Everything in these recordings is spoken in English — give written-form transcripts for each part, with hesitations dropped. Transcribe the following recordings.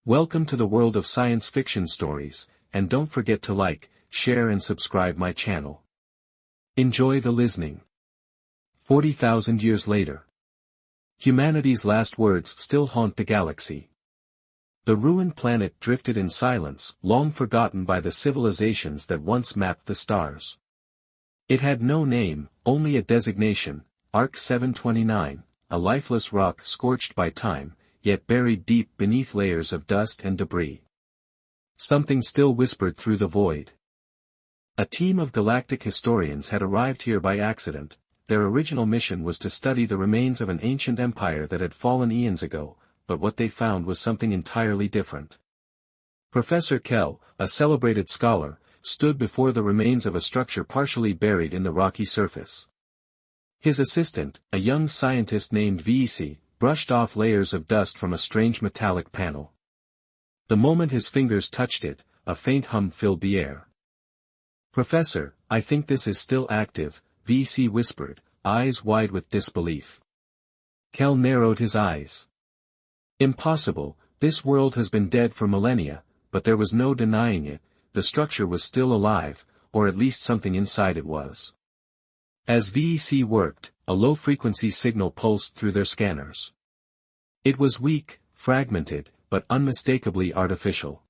Welcome to the world of science fiction stories, and don't forget to like, share and subscribe my channel. Enjoy the listening. 40,000 years later. Humanity's last words still haunt the galaxy. The ruined planet drifted in silence, long forgotten by the civilizations that once mapped the stars. It had no name, only a designation, Arc 729, a lifeless rock scorched by time, yet buried deep beneath layers of dust and debris. Something still whispered through the void. A team of galactic historians had arrived here by accident. Their original mission was to study the remains of an ancient empire that had fallen eons ago, but what they found was something entirely different. Professor Kell, a celebrated scholar, stood before the remains of a structure partially buried in the rocky surface. His assistant, a young scientist named Vec, brushed off layers of dust from a strange metallic panel. The moment his fingers touched it, a faint hum filled the air. "Professor, I think this is still active," Vec whispered, eyes wide with disbelief. Kell narrowed his eyes. "Impossible, this world has been dead for millennia," but there was no denying it, the structure was still alive, or at least something inside it was. As Vec worked, a low-frequency signal pulsed through their scanners. It was weak, fragmented, but unmistakably artificial.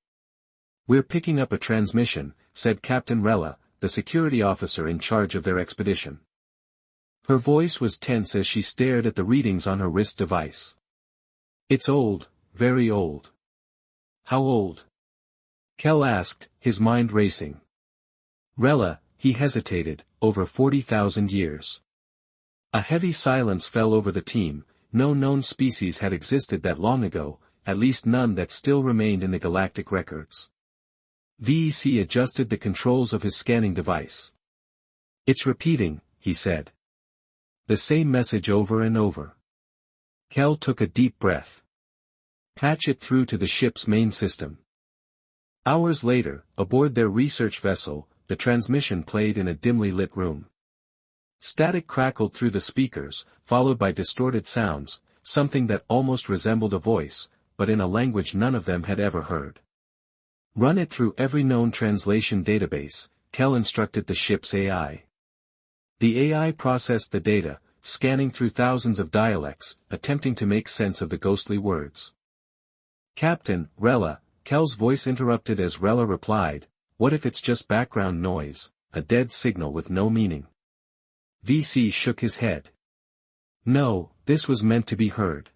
"We're picking up a transmission," said Captain Rella, the security officer in charge of their expedition. Her voice was tense as she stared at the readings on her wrist device. "It's old, very old." "How old?" Kell asked, his mind racing. "Rella," he hesitated, "over 40,000 years. A heavy silence fell over the team. No known species had existed that long ago, at least none that still remained in the galactic records. Vec adjusted the controls of his scanning device. "It's repeating," he said. "The same message over and over." Kell took a deep breath. "Patch it through to the ship's main system." Hours later, aboard their research vessel, the transmission played in a dimly lit room. Static crackled through the speakers, followed by distorted sounds, something that almost resembled a voice, but in a language none of them had ever heard. "Run it through every known translation database," Kell instructed the ship's AI. The AI processed the data, scanning through thousands of dialects, attempting to make sense of the ghostly words. "Captain, Rella," Kell's voice interrupted as Rella replied, "What if it's just background noise, a dead signal with no meaning?" Vec shook his head. "No, this was meant to be heard."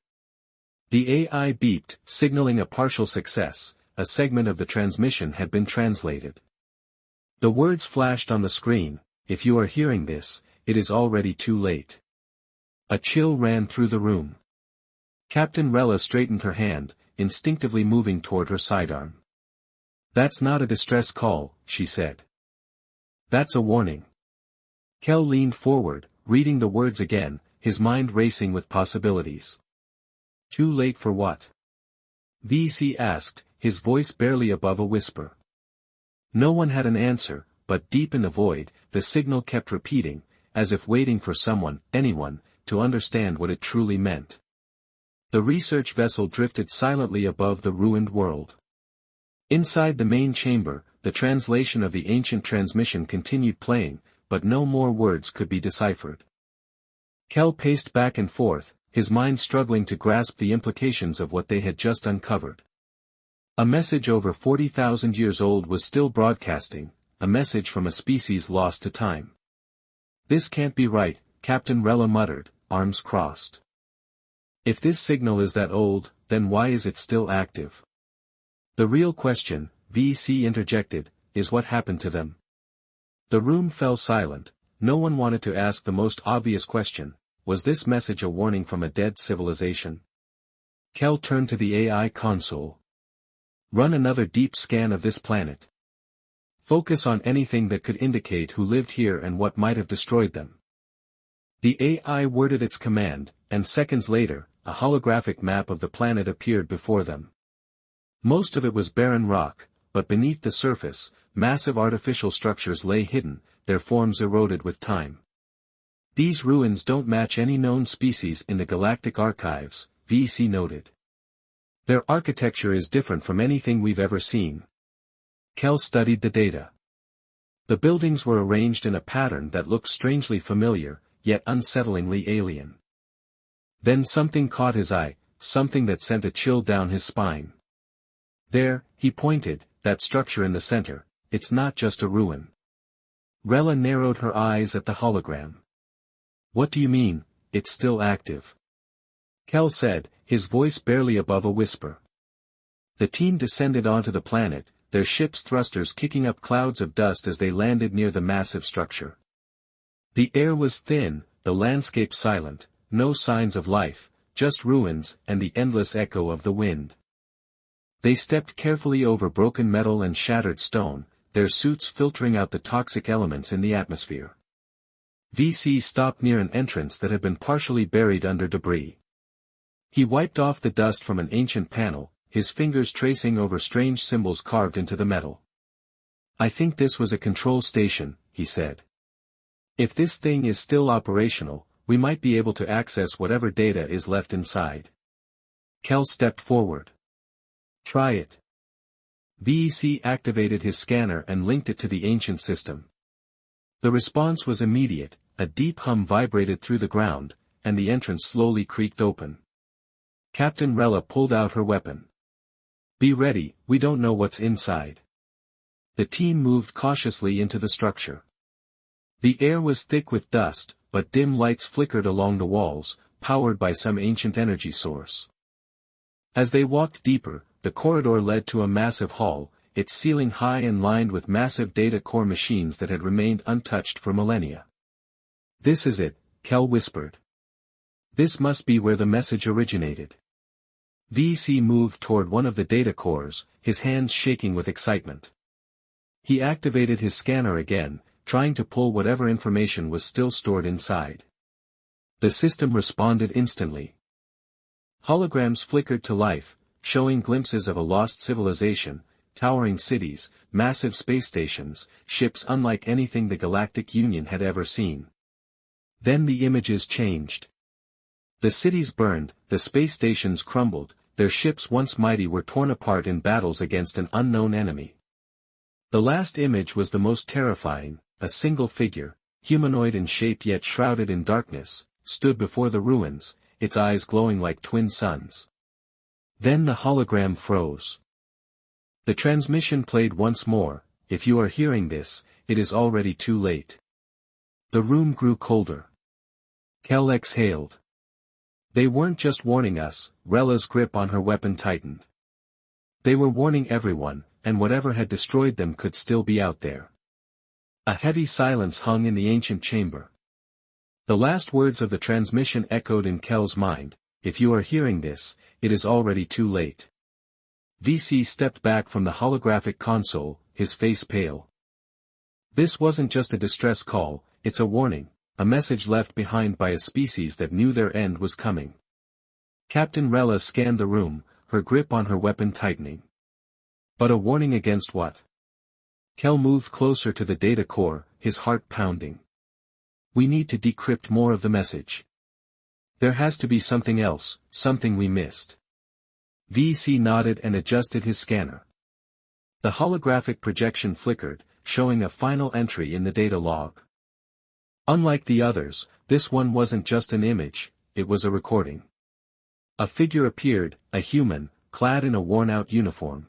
The AI beeped, signaling a partial success. A segment of the transmission had been translated. The words flashed on the screen, "If you are hearing this, it is already too late." A chill ran through the room. Captain Rella straightened her hand, instinctively moving toward her sidearm. "That's not a distress call," she said. "That's a warning." Kell leaned forward, reading the words again, his mind racing with possibilities. "Too late for what?" Vec asked, his voice barely above a whisper. No one had an answer, but deep in the void, the signal kept repeating, as if waiting for someone, anyone, to understand what it truly meant. The research vessel drifted silently above the ruined world. Inside the main chamber, the translation of the ancient transmission continued playing, but no more words could be deciphered. Kell paced back and forth, his mind struggling to grasp the implications of what they had just uncovered. A message over 40,000 years old was still broadcasting, a message from a species lost to time. "This can't be right," Captain Rella muttered, arms crossed. "If this signal is that old, then why is it still active?" "The real question," Vec interjected, "is what happened to them." The room fell silent. No one wanted to ask the most obvious question: was this message a warning from a dead civilization? Kell turned to the AI console. "Run another deep scan of this planet. Focus on anything that could indicate who lived here and what might have destroyed them." The AI worded its command, and seconds later, a holographic map of the planet appeared before them. Most of it was barren rock, but beneath the surface, massive artificial structures lay hidden, their forms eroded with time. "These ruins don't match any known species in the galactic archives," Vec noted. Their architecture is different from anything we've ever seen. Kel studied the data. The buildings were arranged in a pattern that looked strangely familiar, yet unsettlingly alien. Then something caught his eye, something that sent a chill down his spine. There, he pointed, that structure in the center, it's not just a ruin. Rella narrowed her eyes at the hologram. What do you mean, it's still active? Kel said, his voice barely above a whisper. The team descended onto the planet, their ship's thrusters kicking up clouds of dust as they landed near the massive structure. The air was thin, the landscape silent, no signs of life, just ruins and the endless echo of the wind. They stepped carefully over broken metal and shattered stone, their suits filtering out the toxic elements in the atmosphere. VC stopped near an entrance that had been partially buried under debris. He wiped off the dust from an ancient panel, his fingers tracing over strange symbols carved into the metal. I think this was a control station, he said. If this thing is still operational, we might be able to access whatever data is left inside. Kel stepped forward. Try it. VEC activated his scanner and linked it to the ancient system. The response was immediate, a deep hum vibrated through the ground, and the entrance slowly creaked open. Captain Rella pulled out her weapon. Be ready, we don't know what's inside. The team moved cautiously into the structure. The air was thick with dust, but dim lights flickered along the walls, powered by some ancient energy source. As they walked deeper, the corridor led to a massive hall, its ceiling high and lined with massive data core machines that had remained untouched for millennia. This is it, Kel whispered. This must be where the message originated. VC moved toward one of the data cores, his hands shaking with excitement. He activated his scanner again, trying to pull whatever information was still stored inside. The system responded instantly. Holograms flickered to life, showing glimpses of a lost civilization, towering cities, massive space stations, ships unlike anything the Galactic Union had ever seen. Then the images changed. The cities burned, the space stations crumbled, their ships once mighty were torn apart in battles against an unknown enemy. The last image was the most terrifying, a single figure, humanoid in shape yet shrouded in darkness, stood before the ruins, its eyes glowing like twin suns. Then the hologram froze. The transmission played once more, if you are hearing this, it is already too late. The room grew colder. Kel exhaled. They weren't just warning us, Rella's grip on her weapon tightened. They were warning everyone, and whatever had destroyed them could still be out there. A heavy silence hung in the ancient chamber. The last words of the transmission echoed in Kel's mind, if you are hearing this, it is already too late. VC stepped back from the holographic console, his face pale. This wasn't just a distress call, it's a warning, a message left behind by a species that knew their end was coming. Captain Rella scanned the room, her grip on her weapon tightening. But a warning against what? Kel moved closer to the data core, his heart pounding. We need to decrypt more of the message. There has to be something else, something we missed. VC nodded and adjusted his scanner. The holographic projection flickered, showing a final entry in the data log. Unlike the others, this one wasn't just an image, it was a recording. A figure appeared, a human, clad in a worn-out uniform.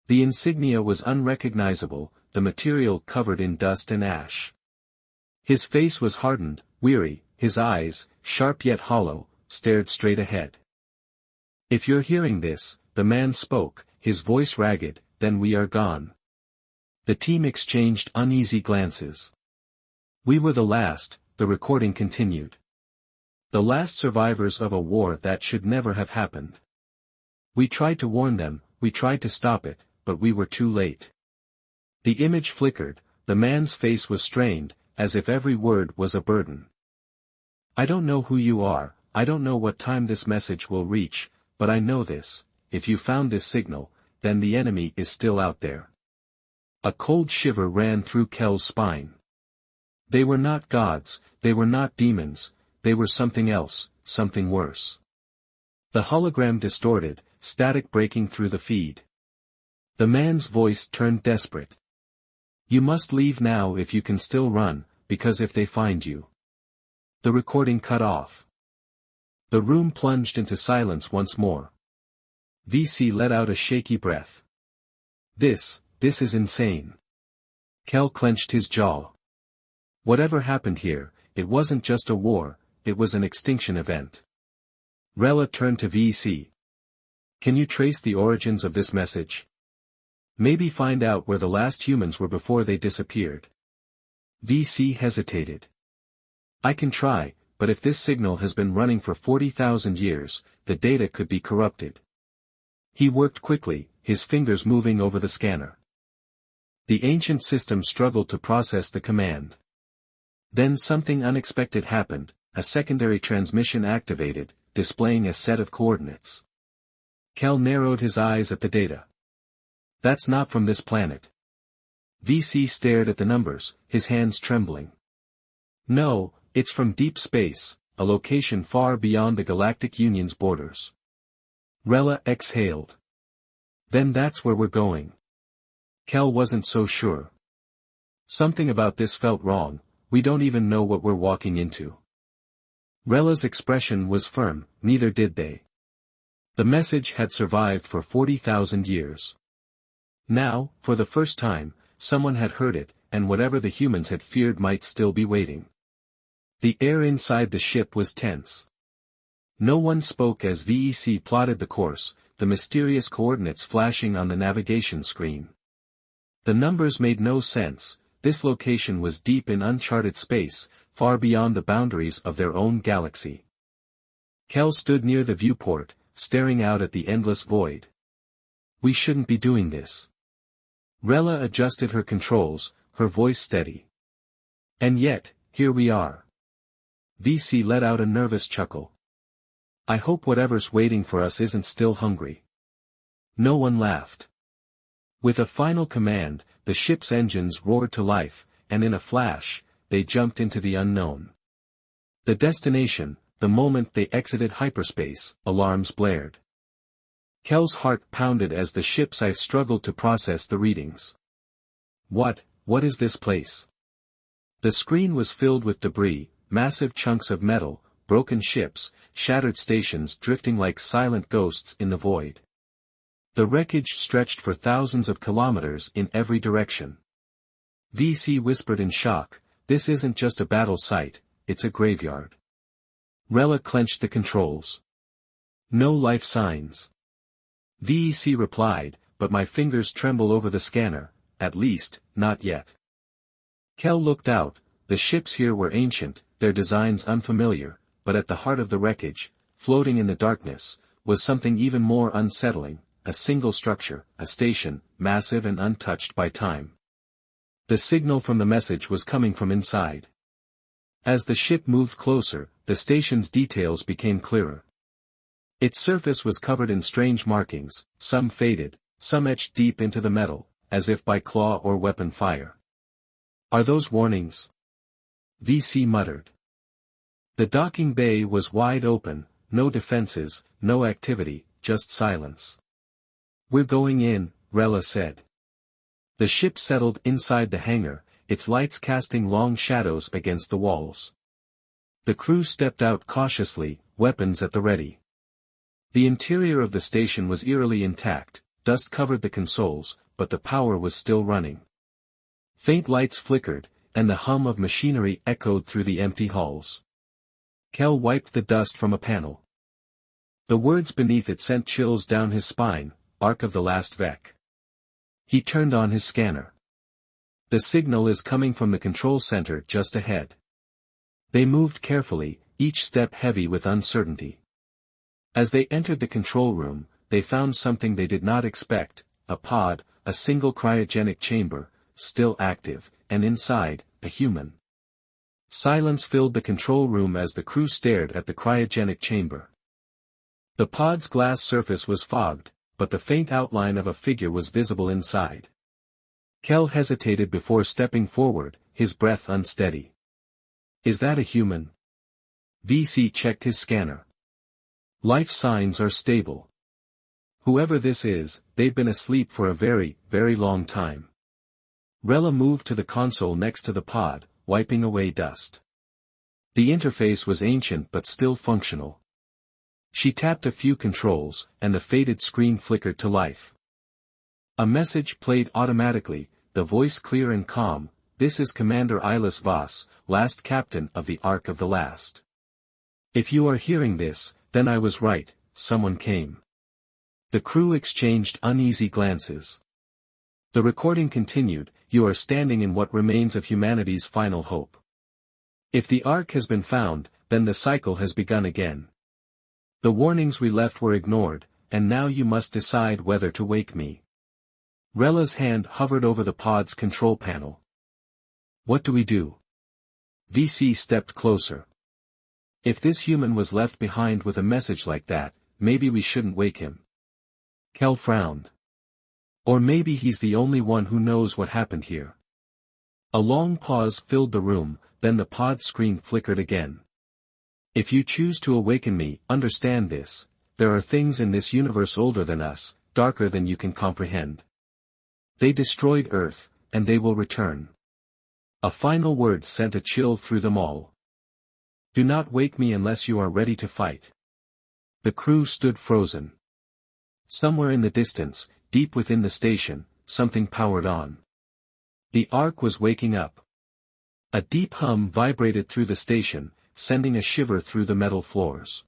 The insignia was unrecognizable, the material covered in dust and ash. His face was hardened, weary, his eyes, sharp yet hollow, stared straight ahead. If you're hearing this, the man spoke, his voice ragged, then we are gone. The team exchanged uneasy glances. We were the last, the recording continued. The last survivors of a war that should never have happened. We tried to warn them, we tried to stop it, but we were too late. The image flickered, the man's face was strained, as if every word was a burden. I don't know who you are, I don't know what time this message will reach, but I know this, if you found this signal, then the enemy is still out there. A cold shiver ran through Kel's spine. They were not gods, they were not demons, they were something else, something worse. The hologram distorted, static breaking through the feed. The man's voice turned desperate. "You must leave now if you can still run, because if they find you." The recording cut off. The room plunged into silence once more. VC let out a shaky breath. This is insane." Kel clenched his jaw. Whatever happened here, it wasn't just a war, it was an extinction event. Rella turned to VC. "Can you trace the origins of this message? Maybe find out where the last humans were before they disappeared." VC hesitated. "I can try, but if this signal has been running for 40,000 years, the data could be corrupted." He worked quickly, his fingers moving over the scanner. The ancient system struggled to process the command. Then something unexpected happened, a secondary transmission activated, displaying a set of coordinates. Kel narrowed his eyes at the data. "That's not from this planet." VC stared at the numbers, his hands trembling. "No, it's from deep space, a location far beyond the Galactic Union's borders." Rella exhaled. "Then that's where we're going." Kel wasn't so sure. Something about this felt wrong, we don't even know what we're walking into. Rella's expression was firm, neither did they. The message had survived for 40,000 years. Now, for the first time, someone had heard it, and whatever the humans had feared might still be waiting. The air inside the ship was tense. No one spoke as VEC plotted the course, the mysterious coordinates flashing on the navigation screen. The numbers made no sense, this location was deep in uncharted space, far beyond the boundaries of their own galaxy. Kel stood near the viewport, staring out at the endless void. "We shouldn't be doing this." Rella adjusted her controls, her voice steady. "And yet, here we are." VC let out a nervous chuckle. "I hope whatever's waiting for us isn't still hungry." No one laughed. With a final command, the ship's engines roared to life, and in a flash, they jumped into the unknown. The destination, the moment they exited hyperspace, alarms blared. Kel's heart pounded as the ship's eye struggled to process the readings. What is this place?" The screen was filled with debris, massive chunks of metal, broken ships, shattered stations drifting like silent ghosts in the void. The wreckage stretched for thousands of kilometers in every direction. VC whispered in shock, "This isn't just a battle site, it's a graveyard." Rella clenched the controls. "No life signs." VEC replied, "But my fingers tremble over the scanner, at least, not yet." Kel looked out, the ships here were ancient, their designs unfamiliar, but at the heart of the wreckage, floating in the darkness, was something even more unsettling, a single structure, a station, massive and untouched by time. The signal from the message was coming from inside. As the ship moved closer, the station's details became clearer. Its surface was covered in strange markings, some faded, some etched deep into the metal, as if by claw or weapon fire. "Are those warnings?" VC muttered. The docking bay was wide open, no defenses, no activity, just silence. "We're going in," Rella said. The ship settled inside the hangar, its lights casting long shadows against the walls. The crew stepped out cautiously, weapons at the ready. The interior of the station was eerily intact, dust covered the consoles, but the power was still running. Faint lights flickered, and the hum of machinery echoed through the empty halls. Kel wiped the dust from a panel. The words beneath it sent chills down his spine, "Ark of the Last Vec." He turned on his scanner. "The signal is coming from the control center just ahead." They moved carefully, each step heavy with uncertainty. As they entered the control room, they found something they did not expect, a pod, a single cryogenic chamber, still active, and inside, a human. Silence filled the control room as the crew stared at the cryogenic chamber. The pod's glass surface was fogged, but the faint outline of a figure was visible inside. Kel hesitated before stepping forward, his breath unsteady. "Is that a human?" VC checked his scanner. "Life signs are stable." Whoever this is, they've been asleep for a very, very long time. Rella moved to the console next to the pod, wiping away dust. The interface was ancient but still functional. She tapped a few controls, and the faded screen flickered to life. A message played automatically, the voice clear and calm. "This is Commander Ilis Voss, last captain of the Ark of the Last. If you are hearing this, then I was right, someone came." The crew exchanged uneasy glances. The recording continued, "You are standing in what remains of humanity's final hope. If the Ark has been found, then the cycle has begun again. The warnings we left were ignored, and now you must decide whether to wake me." Rella's hand hovered over the pod's control panel. "What do we do?" VC stepped closer. "If this human was left behind with a message like that, maybe we shouldn't wake him." Kel frowned. "Or maybe he's the only one who knows what happened here." A long pause filled the room, then the pod screen flickered again. "If you choose to awaken me, understand this: there are things in this universe older than us, darker than you can comprehend. They destroyed Earth, and they will return." A final word sent a chill through them all. "Do not wake me unless you are ready to fight." The crew stood frozen. Somewhere in the distance, deep within the station, something powered on. The Ark was waking up. A deep hum vibrated through the station, sending a shiver through the metal floors.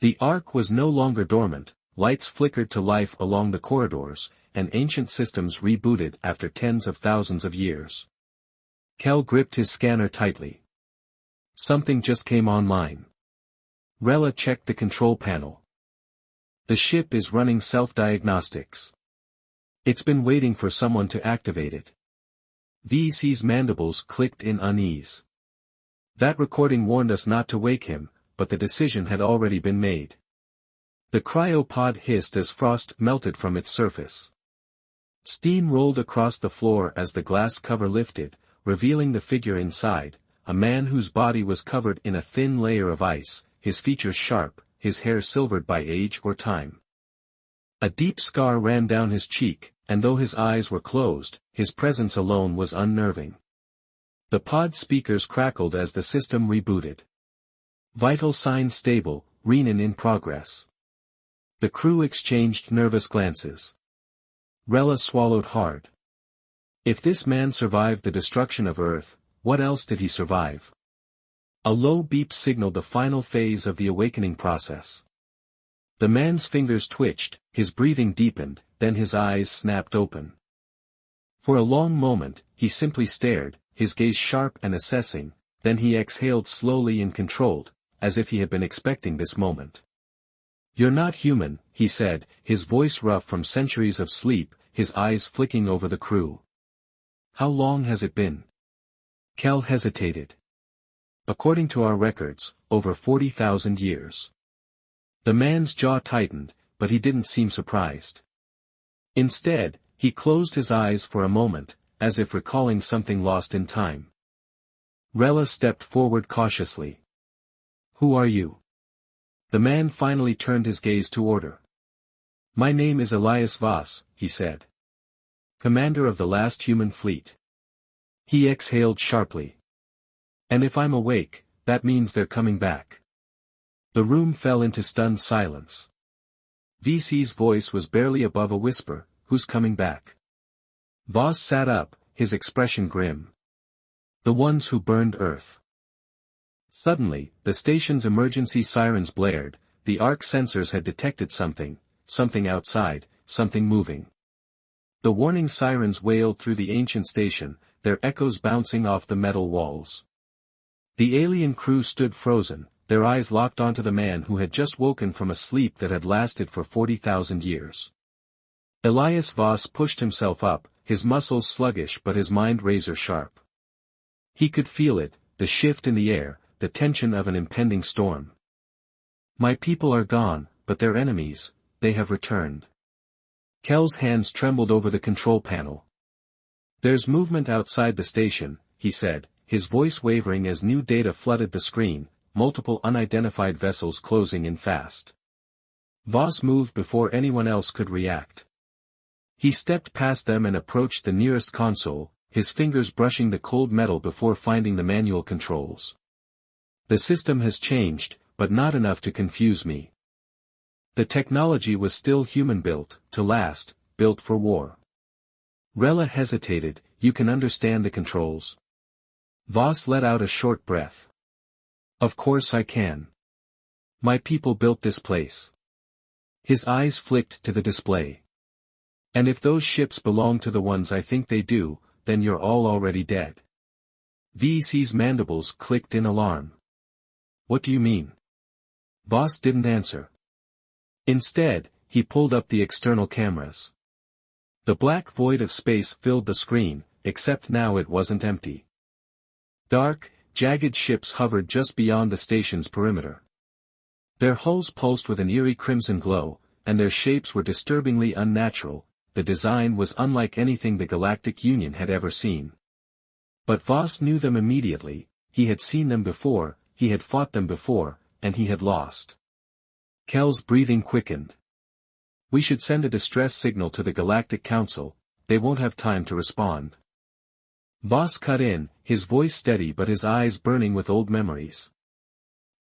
The Ark was no longer dormant, lights flickered to life along the corridors, and ancient systems rebooted after tens of thousands of years. Kel gripped his scanner tightly. Something just came online. Rella checked the control panel. "The ship is running self-diagnostics. It's been waiting for someone to activate it." VC's mandibles clicked in unease. That recording warned us not to wake him, but the decision had already been made. The cryopod hissed as frost melted from its surface. Steam rolled across the floor as the glass cover lifted, revealing the figure inside, a man whose body was covered in a thin layer of ice, his features sharp, his hair silvered by age or time. A deep scar ran down his cheek, and though his eyes were closed, his presence alone was unnerving. The pod speakers crackled as the system rebooted. "Vital signs stable, Renin in progress." The crew exchanged nervous glances. Rella swallowed hard. If this man survived the destruction of Earth, what else did he survive? A low beep signaled the final phase of the awakening process. The man's fingers twitched, his breathing deepened, then his eyes snapped open. For a long moment, he simply stared, his gaze sharp and assessing, then he exhaled slowly and controlled, as if he had been expecting this moment. "You're not human," he said, his voice rough from centuries of sleep, his eyes flicking over the crew. "How long has it been?" Kel hesitated. "According to our records, over 40,000 years." The man's jaw tightened, but he didn't seem surprised. Instead, he closed his eyes for a moment, as if recalling something lost in time. Rella stepped forward cautiously. "Who are you?" The man finally turned his gaze to order. "My name is Ilis Voss," he said. "Commander of the last human fleet." He exhaled sharply. "And if I'm awake, that means they're coming back." The room fell into stunned silence. VC's voice was barely above a whisper, "Who's coming back?" Voss sat up, his expression grim. "The ones who burned Earth." Suddenly, the station's emergency sirens blared, the Ark sensors had detected something outside, something moving. The warning sirens wailed through the ancient station, their echoes bouncing off the metal walls. The alien crew stood frozen, their eyes locked onto the man who had just woken from a sleep that had lasted for 40,000 years. Ilis Voss pushed himself up, his muscles sluggish but his mind razor-sharp. He could feel it, the shift in the air, the tension of an impending storm. "My people are gone, but their enemies, they have returned." Kel's hands trembled over the control panel. "There's movement outside the station," he said, his voice wavering as new data flooded the screen, multiple unidentified vessels closing in fast. Voss moved before anyone else could react. He stepped past them and approached the nearest console, his fingers brushing the cold metal before finding the manual controls. The system has changed, but not enough to confuse me. The technology was still human-built, to last, built for war. Rella hesitated. You can understand the controls? Voss let out a short breath. Of course I can. My people built this place. His eyes flicked to the display. And if those ships belong to the ones I think they do, then you're all already dead. VC's mandibles clicked in alarm. What do you mean? Voss didn't answer. Instead, he pulled up the external cameras. The black void of space filled the screen, except now it wasn't empty. Dark, jagged ships hovered just beyond the station's perimeter. Their hulls pulsed with an eerie crimson glow, and their shapes were disturbingly unnatural. The design was unlike anything the Galactic Union had ever seen. But Voss knew them immediately. He had seen them before, he had fought them before, and he had lost. Kel's breathing quickened. We should send a distress signal to the Galactic Council. They won't have time to respond. Voss cut in, his voice steady but his eyes burning with old memories.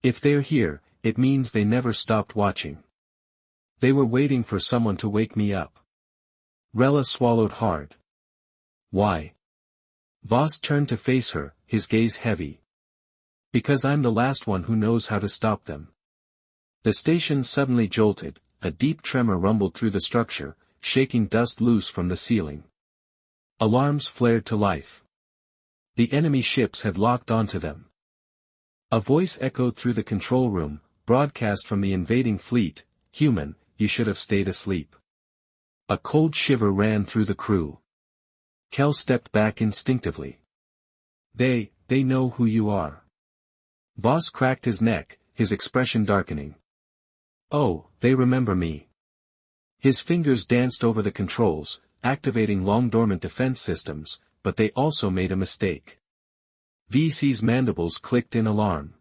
If they're here, it means they never stopped watching. They were waiting for someone to wake me up. Rella swallowed hard. Why? Voss turned to face her, his gaze heavy. Because I'm the last one who knows how to stop them. The station suddenly jolted. A deep tremor rumbled through the structure, shaking dust loose from the ceiling. Alarms flared to life. The enemy ships had locked onto them. A voice echoed through the control room, broadcast from the invading fleet, "Human, you should have stayed asleep." A cold shiver ran through the crew. Kel stepped back instinctively. They know who you are. Voss cracked his neck, his expression darkening. Oh, they remember me. His fingers danced over the controls, activating long-dormant defense systems, but they also made a mistake. VC's mandibles clicked in alarm.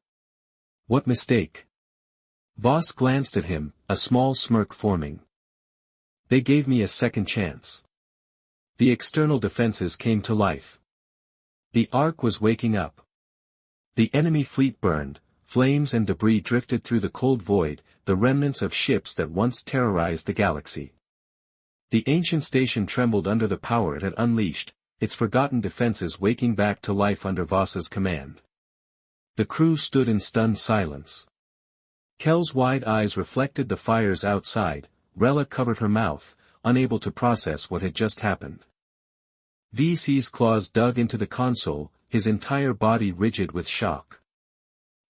What mistake? Voss glanced at him, a small smirk forming. They gave me a second chance. The external defenses came to life. The Ark was waking up. The enemy fleet burned, flames and debris drifted through the cold void, the remnants of ships that once terrorized the galaxy. The ancient station trembled under the power it had unleashed, its forgotten defenses waking back to life under Voss's command. The crew stood in stunned silence. Kel's wide eyes reflected the fires outside. Rella covered her mouth, unable to process what had just happened. VC's claws dug into the console, his entire body rigid with shock.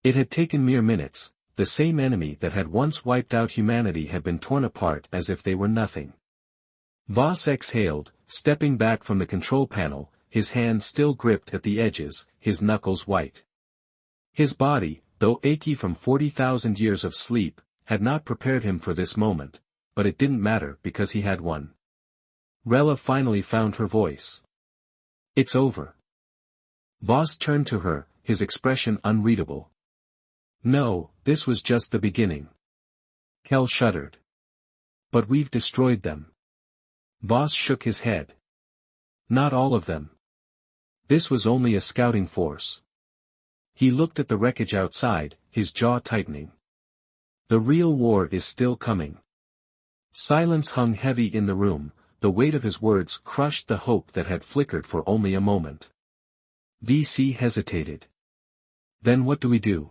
It had taken mere minutes. The same enemy that had once wiped out humanity had been torn apart as if they were nothing. Voss exhaled, stepping back from the control panel, his hands still gripped at the edges, his knuckles white. His body, though achy from 40,000 years of sleep, had not prepared him for this moment, but it didn't matter because he had won. Rella finally found her voice. It's over. Voss turned to her, his expression unreadable. No, this was just the beginning. Kel shuddered. But we've destroyed them. Voss shook his head. Not all of them. This was only a scouting force. He looked at the wreckage outside, his jaw tightening. The real war is still coming. Silence hung heavy in the room, the weight of his words crushed the hope that had flickered for only a moment. VC hesitated. Then what do we do?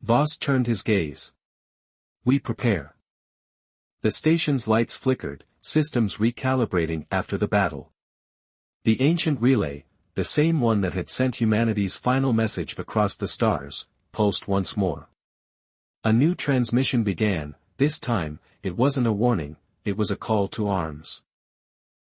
Voss turned his gaze. We prepare. The station's lights flickered, systems recalibrating after the battle. The ancient relay, the same one that had sent humanity's final message across the stars, pulsed once more. A new transmission began. This time, it wasn't a warning, it was a call to arms.